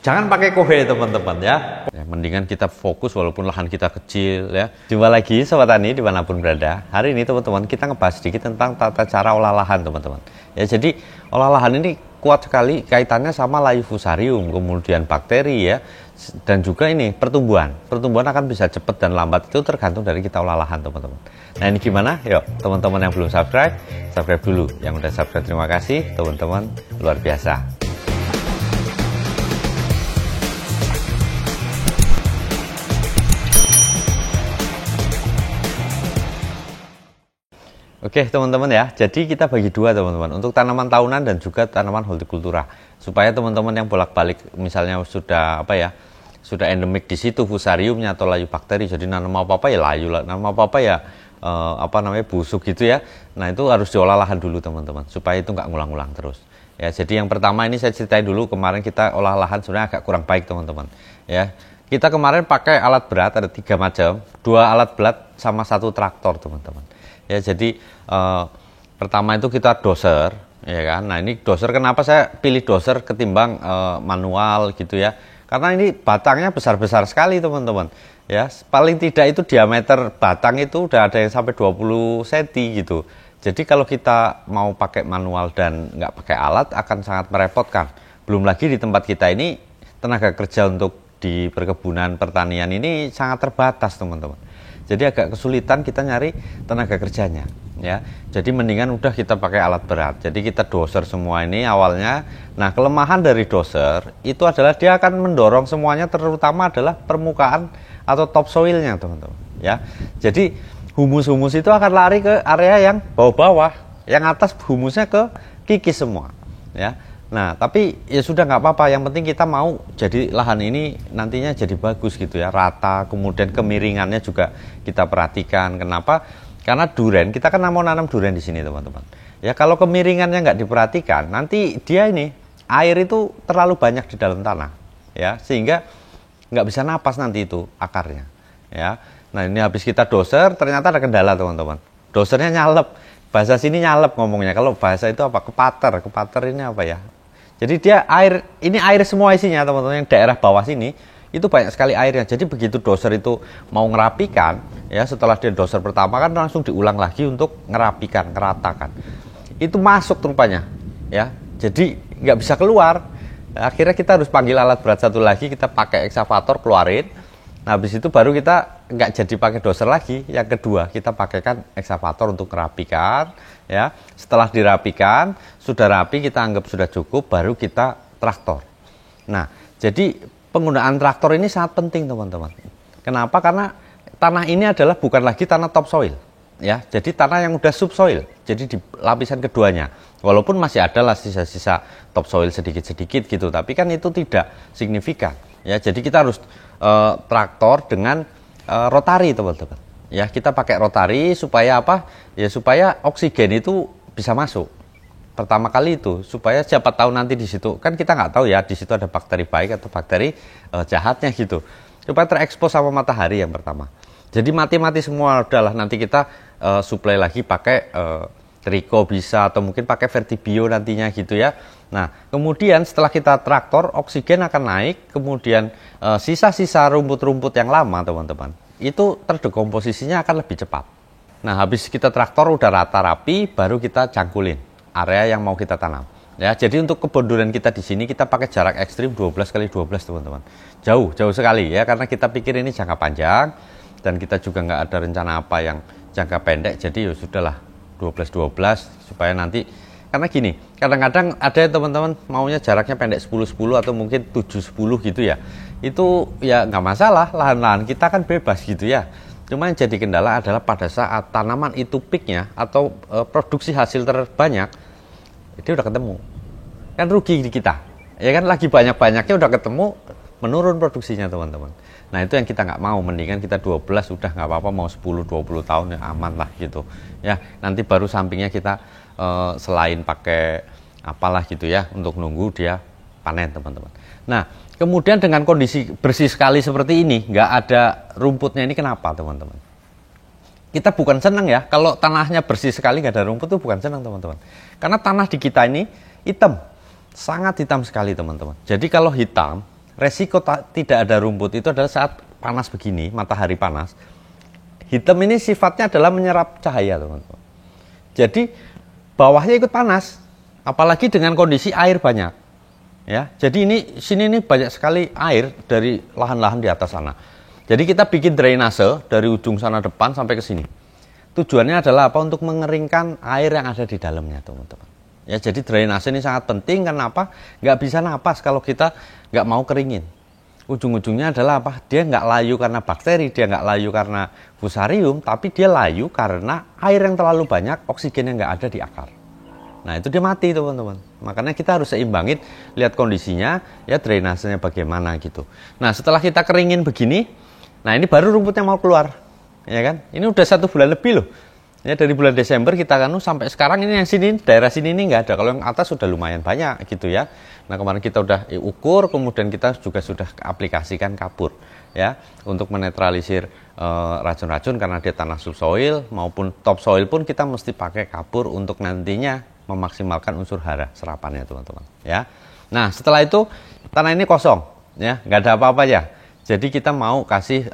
Jangan pakai kohe teman-teman ya. Mendingan kita fokus walaupun lahan kita kecil ya. Jumpa lagi Sobat Tani dimanapun berada. Hari ini teman-teman kita ngebahas sedikit tentang tata cara olah lahan teman-teman. Ya jadi olah lahan ini kuat sekali kaitannya sama layu fusarium, kemudian bakteri ya. Dan juga ini pertumbuhan. Pertumbuhan akan bisa cepat dan lambat itu tergantung dari kita olah lahan teman-teman. Nah ini gimana? Yuk teman-teman yang belum subscribe, subscribe dulu. Yang udah subscribe terima kasih teman-teman luar biasa. Oke teman-teman ya, jadi kita bagi dua teman-teman, untuk tanaman tahunan dan juga tanaman hortikultura, supaya teman-teman yang bolak-balik misalnya sudah sudah endemik di situ fusariumnya atau layu bakteri, jadi nanam apa-apa ya layu, nanam apa-apa ya busuk gitu ya. Nah itu harus diolah lahan dulu teman-teman, supaya itu nggak ngulang-ngulang terus. Ya jadi yang pertama ini saya ceritain dulu, kemarin kita olah lahan sebenarnya agak kurang baik teman-teman. Ya kita kemarin pakai alat berat ada 3 macam, 2 alat berat sama 1 traktor teman-teman. Ya jadi pertama itu kita doser ya kan. Nah ini doser, kenapa saya pilih doser ketimbang manual gitu ya, karena ini batangnya besar-besar sekali teman-teman ya, paling tidak itu diameter batang itu udah ada yang sampai 20 cm gitu. Jadi kalau kita mau pakai manual dan nggak pakai alat akan sangat merepotkan. Belum lagi di tempat kita ini tenaga kerja untuk di perkebunan pertanian ini sangat terbatas teman-teman. Jadi agak kesulitan kita nyari tenaga kerjanya ya. Jadi mendingan udah kita pakai alat berat. Jadi kita doser semua ini awalnya. Nah, kelemahan dari doser itu adalah dia akan mendorong semuanya, terutama adalah permukaan atau topsoilnya, teman-teman ya. Jadi humus-humus itu akan lari ke area yang bawah-bawah, yang atas humusnya ke kikis semua ya. Nah, tapi ya sudah nggak apa-apa, yang penting kita mau jadi lahan ini nantinya jadi bagus gitu ya, rata, kemudian kemiringannya juga kita perhatikan. Kenapa? Karena duren, kita kan mau nanam duren di sini teman-teman. Ya kalau kemiringannya nggak diperhatikan, nanti dia ini air itu terlalu banyak di dalam tanah, ya sehingga nggak bisa napas nanti itu akarnya. Ya, nah ini habis kita doser, ternyata ada kendala teman-teman. Dosernya nyalep, bahasa sini nyalep ngomongnya. Kalau bahasa itu apa? Kepater ini apa ya? Jadi dia ini air semua isinya teman-teman, yang daerah bawah sini itu banyak sekali airnya. Jadi begitu doser itu mau ngerapikan ya, setelah dia doser pertama kan langsung diulang lagi untuk ngerapikan, ngeratakan. Itu masuk rupanya ya. Jadi nggak bisa keluar. Akhirnya kita harus panggil alat berat satu lagi, kita pakai eksavator keluarin. Nah habis itu baru kita nggak jadi pakai doser lagi. Yang kedua kita pakaikan eksavator untuk merapikan ya. Setelah dirapikan sudah rapi, kita anggap sudah cukup, baru kita traktor. Nah jadi penggunaan traktor ini sangat penting teman-teman. Kenapa? Karena tanah ini adalah bukan lagi tanah topsoil ya, jadi tanah yang udah subsoil, jadi di lapisan keduanya. Walaupun masih ada lah sisa-sisa topsoil sedikit-sedikit gitu, tapi kan itu tidak signifikan ya. Jadi kita harus traktor dengan rotari teman-teman ya. Kita pakai rotari supaya apa ya, supaya oksigen itu bisa masuk pertama kali itu, supaya siapa tahu nanti di situ kan kita nggak tahu ya, di situ ada bakteri baik atau bakteri jahatnya gitu, supaya terekspos sama matahari yang pertama. Jadi mati-mati semua, udahlah nanti kita suplai lagi pakai Trico bisa, atau mungkin pakai Vertibio nantinya gitu ya. Nah kemudian setelah kita traktor, oksigen akan naik, kemudian sisa-sisa rumput-rumput yang lama teman-teman itu terdekomposisinya akan lebih cepat. Nah habis kita traktor udah rata rapi, baru kita cangkulin area yang mau kita tanam ya. Jadi untuk kebun durian kita di sini kita pakai jarak ekstrim 12x12 teman-teman, jauh sekali ya, karena kita pikir ini jangka panjang dan kita juga nggak ada rencana apa yang jangka pendek. Jadi ya sudahlah 12-12 supaya nanti, karena gini, kadang-kadang ada teman-teman maunya jaraknya pendek 10-10 atau mungkin 7-10 gitu ya. Itu ya nggak masalah, lahan-lahan kita kan bebas gitu ya. Cuma yang jadi kendala adalah pada saat tanaman itu peaknya atau produksi hasil terbanyak, itu udah ketemu, kan rugi di kita ya kan, lagi banyak-banyaknya udah ketemu, menurun produksinya teman-teman. Nah itu yang kita nggak mau, mendingan kita 12 udah nggak apa-apa, mau 10-20 tahun ya aman lah gitu ya. Nanti baru sampingnya kita selain pakai apalah gitu ya, untuk nunggu dia panen teman-teman. Nah kemudian dengan kondisi bersih sekali seperti ini, nggak ada rumputnya, ini kenapa teman-teman? Kita bukan senang ya, kalau tanahnya bersih sekali nggak ada rumput tuh bukan senang teman-teman. Karena tanah di kita ini hitam, sangat hitam sekali teman-teman. Jadi kalau hitam, Resiko tidak ada rumput itu adalah saat panas begini, matahari panas. Hitam ini sifatnya adalah menyerap cahaya, teman-teman. Jadi bawahnya ikut panas, apalagi dengan kondisi air banyak. Ya, jadi sini banyak sekali air dari lahan-lahan di atas sana. Jadi kita bikin drainase dari ujung sana depan sampai ke sini. Tujuannya adalah apa? Untuk mengeringkan air yang ada di dalamnya, teman-teman. Ya, jadi drainase ini sangat penting. Kenapa? Nggak bisa napas kalau kita nggak mau keringin. Ujung-ujungnya adalah apa? Dia nggak layu karena bakteri, dia nggak layu karena fusarium, tapi dia layu karena air yang terlalu banyak, oksigen yang nggak ada di akar. Nah, itu dia mati, teman-teman. Makanya kita harus seimbangin, lihat kondisinya, ya drainasenya bagaimana gitu. Nah, setelah kita keringin begini, nah ini baru rumputnya mau keluar, ya kan? Ini udah 1 bulan lebih loh. Ya, dari bulan Desember kita sampai sekarang ini yang sini, daerah sini ini nggak ada. Kalau yang atas sudah lumayan banyak gitu ya. Nah, kemarin kita udah ukur, kemudian kita juga sudah aplikasikan kapur ya untuk menetralisir racun-racun karena dia tanah subsoil maupun topsoil pun kita mesti pakai kapur untuk nantinya memaksimalkan unsur hara serapannya, teman-teman ya. Nah, setelah itu tanah ini kosong ya, nggak ada apa-apa ya. Jadi kita mau kasih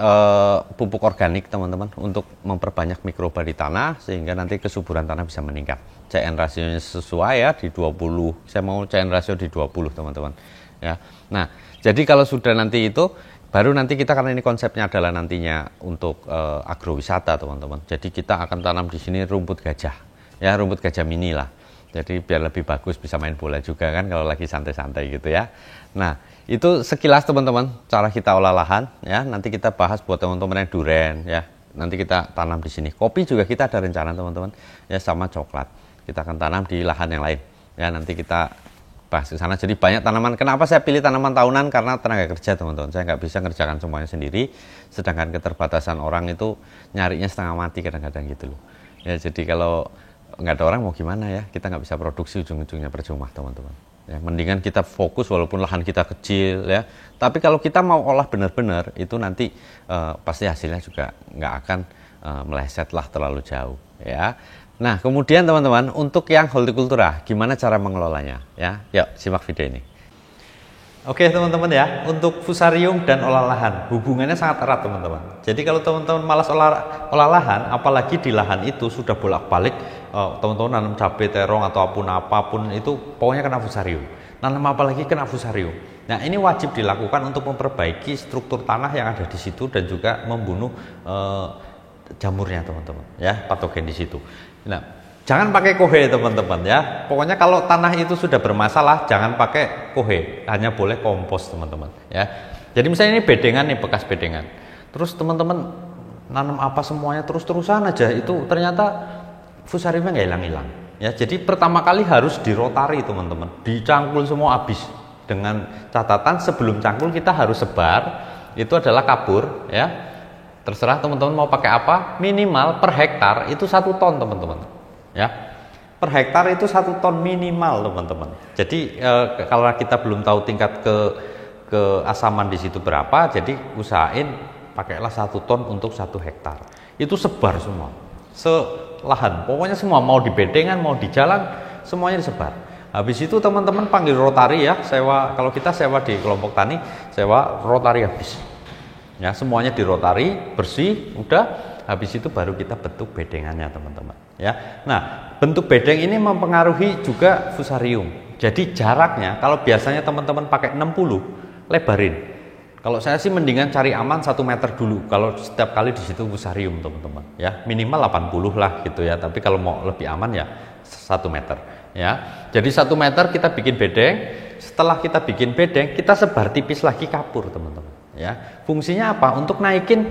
pupuk organik, teman-teman, untuk memperbanyak mikroba di tanah sehingga nanti kesuburan tanah bisa meningkat. CN rasionya sesuai ya di 20. Saya mau CN rasio di 20, teman-teman. Ya. Nah, jadi kalau sudah nanti itu baru nanti kita, karena ini konsepnya adalah nantinya untuk agrowisata, teman-teman. Jadi kita akan tanam di sini rumput gajah. Ya, rumput gajah mini lah. Jadi biar lebih bagus, bisa main bola juga kan kalau lagi santai-santai gitu ya. Nah, itu sekilas, teman-teman, cara kita olah lahan ya. Nanti kita bahas buat teman-teman yang duren ya. Nanti kita tanam di sini. Kopi juga kita ada rencana, teman-teman, ya, sama coklat. Kita akan tanam di lahan yang lain. Ya, nanti kita bahas ke sana. Jadi banyak tanaman. Kenapa saya pilih tanaman tahunan? Karena tenaga kerja, teman-teman. Saya nggak bisa ngerjakan semuanya sendiri. Sedangkan keterbatasan orang itu nyarinya setengah mati kadang-kadang gitu loh. Ya, jadi kalau nggak ada orang mau gimana ya, kita nggak bisa produksi, ujung-ujungnya percuma, teman-teman ya. Mendingan kita fokus walaupun lahan kita kecil ya, tapi kalau kita mau olah benar-benar itu nanti pasti hasilnya juga nggak akan meleset lah terlalu jauh ya. Nah, kemudian teman-teman, untuk yang hortikultura gimana cara mengelolanya ya, yuk simak video ini. Oke, teman-teman ya, untuk fusarium dan olah lahan hubungannya sangat erat, teman-teman. Jadi kalau teman-teman malas olah lahan, apalagi di lahan itu sudah bolak-balik, teman-teman nanam cabai, terong atau apapun itu pokoknya kena fusarium. Nanam apalagi kena fusarium. Nah, ini wajib dilakukan untuk memperbaiki struktur tanah yang ada di situ dan juga membunuh jamurnya, teman-teman ya, patogen di situ. Nah, jangan pakai kohe, teman-teman ya. Pokoknya kalau tanah itu sudah bermasalah, jangan pakai kohe, hanya boleh kompos, teman-teman ya. Jadi misalnya ini bedengan nih, bekas bedengan. Terus teman-teman nanam apa semuanya terus-terusan aja, itu ternyata fusariumnya nggak hilang-hilang ya. Jadi pertama kali harus dirotari, teman-teman, dicangkul semua habis. Dengan catatan sebelum cangkul kita harus sebar, itu adalah kapur ya. Terserah teman-teman mau pakai apa, minimal per hektar itu 1 ton, teman-teman ya. Per hektar itu 1 ton minimal, teman-teman. Jadi kalau kita belum tahu tingkat keasaman di situ berapa, jadi usahain pakailah 1 ton untuk 1 hektar. Itu sebar semua, selahan, pokoknya semua, mau di bedengan, mau di jalan, semuanya disebar. Habis itu teman-teman panggil rotari ya, sewa. Kalau kita sewa di kelompok tani, sewa rotari habis ya, semuanya di rotari bersih, udah. Habis itu baru kita bentuk bedengannya, teman-teman ya. Nah, bentuk bedeng ini mempengaruhi juga fusarium. Jadi jaraknya, kalau biasanya teman-teman pakai 60, lebarin. Kalau saya sih mendingan cari aman 1 meter dulu. Kalau setiap kali di situ fusarium, teman-teman ya, minimal 80 lah gitu ya. Tapi kalau mau lebih aman ya 1 meter ya. Jadi 1 meter kita bikin bedeng. Setelah kita bikin bedeng, kita sebar tipis lagi kapur, teman-teman ya. Fungsinya apa? Untuk naikin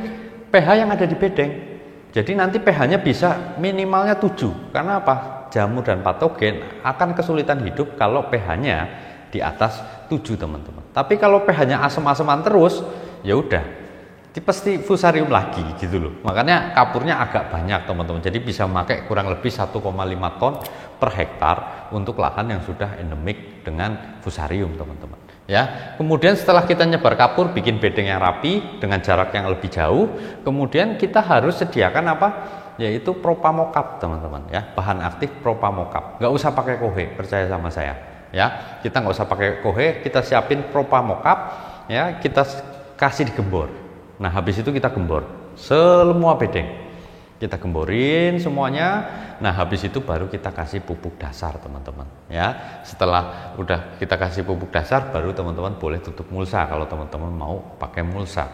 pH yang ada di bedeng. Jadi nanti pH-nya bisa minimalnya 7. Karena apa? Jamur dan patogen akan kesulitan hidup kalau pH-nya di atas 7, teman-teman. Tapi kalau pH-nya asam-asaman terus, ya udah, pasti fusarium lagi gitu loh. Makanya kapurnya agak banyak, teman-teman. Jadi bisa memakai kurang lebih 1,5 ton per hektar untuk lahan yang sudah endemik dengan fusarium, teman-teman ya. Kemudian setelah kita nyebar kapur, bikin bedeng yang rapi dengan jarak yang lebih jauh, kemudian kita harus sediakan apa? Yaitu propamokap, teman-teman ya. Bahan aktif propamokap. Nggak usah pakai kohe, percaya sama saya ya. Kita nggak usah pakai kohe, kita siapin propamokap ya kita kasih digembor. Nah habis itu kita gembor semua bedeng, kita gemborin semuanya. Nah habis itu baru kita kasih pupuk dasar teman-teman ya. Setelah udah kita kasih pupuk dasar, baru teman-teman boleh tutup mulsa kalau teman-teman mau pakai mulsa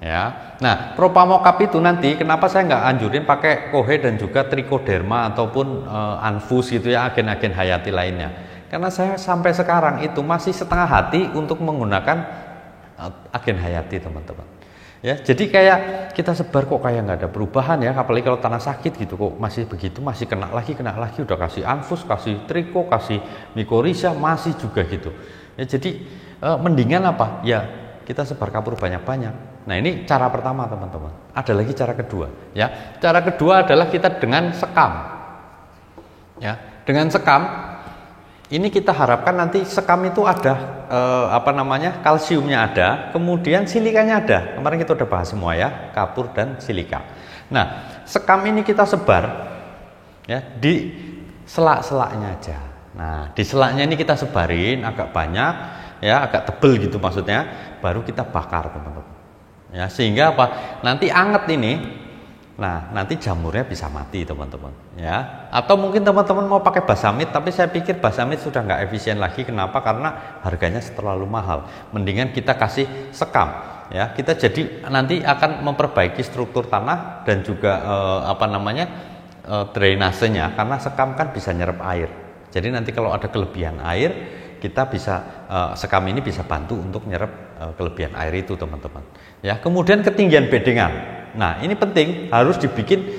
ya. Nah Propamocap itu nanti kenapa saya nggak anjurin pakai Kohe dan juga Trichoderma ataupun Anfus gitu ya, agen-agen hayati lainnya, karena saya sampai sekarang itu masih setengah hati untuk menggunakan agen hayati teman-teman ya. Jadi kayak kita sebar kok kayak nggak ada perubahan ya, apalagi kalau tanah sakit gitu kok masih begitu, masih kena lagi, udah kasih Anfus, kasih Tricho, kasih Mycorrhiza masih juga gitu ya. Jadi mendingan apa ya, kita sebar kapur banyak-banyak. Nah ini cara pertama teman-teman. Ada lagi cara kedua ya. Cara kedua adalah kita dengan sekam ya. Dengan sekam ini kita harapkan nanti sekam itu ada kalsiumnya ada, kemudian silikanya ada. Kemarin kita udah bahas semua ya, kapur dan silika. Nah, sekam ini kita sebar ya di selak-selaknya aja. Nah, di selaknya ini kita sebarin agak banyak ya, agak tebel gitu maksudnya, baru kita bakar teman-teman. Ya, sehingga apa? Nanti anget ini. Nah, nanti jamurnya bisa mati teman-teman ya. Atau mungkin teman-teman mau pakai basamit, tapi saya pikir basamit sudah nggak efisien lagi. Kenapa? Karena harganya terlalu mahal. Mendingan kita kasih sekam ya. Kita jadi nanti akan memperbaiki struktur tanah dan juga drainasenya, karena sekam kan bisa nyerap air. Jadi nanti kalau ada kelebihan air, kita bisa sekam ini bisa bantu untuk nyerap kelebihan air itu teman-teman ya. Kemudian ketinggian bedengan. Nah ini penting, harus dibikin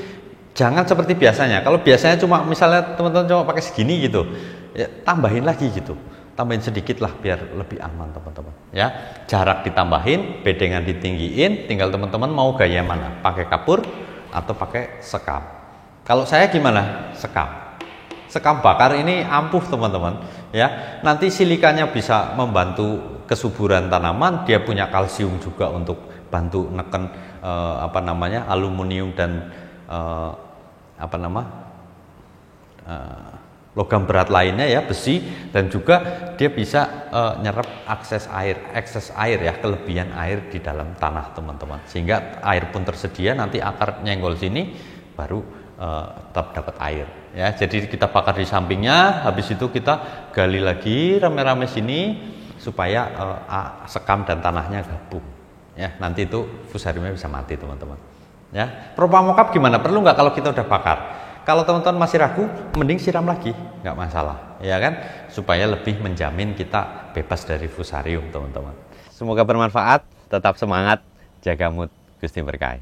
jangan seperti biasanya. Kalau biasanya cuma misalnya teman-teman cuma pakai segini gitu ya, tambahin lagi gitu, tambahin sedikit lah biar lebih aman teman-teman ya. Jarak ditambahin, bedengan ditinggiin, tinggal teman-teman mau gaya mana, pakai kapur atau pakai sekam. Kalau saya gimana? Sekam bakar ini ampuh teman-teman ya. Nanti silikanya bisa membantu kesuburan tanaman, dia punya kalsium juga untuk bantu neken aluminium dan logam berat lainnya ya, besi, dan juga dia bisa nyerap ekses air ya, kelebihan air di dalam tanah teman-teman, sehingga air pun tersedia, nanti akar nyenggol sini baru tetap dapat air ya. Jadi kita bakar di sampingnya, habis itu kita gali lagi rame-rame sini supaya sekam dan tanahnya gabung ya. Nanti itu fusariumnya bisa mati teman-teman ya. Propamocap gimana, perlu nggak kalau kita udah bakar? Kalau teman-teman masih ragu, mending siram lagi, nggak masalah ya kan, supaya lebih menjamin kita bebas dari fusarium teman-teman. Semoga bermanfaat, tetap semangat, jaga mood, Gusti berkahi.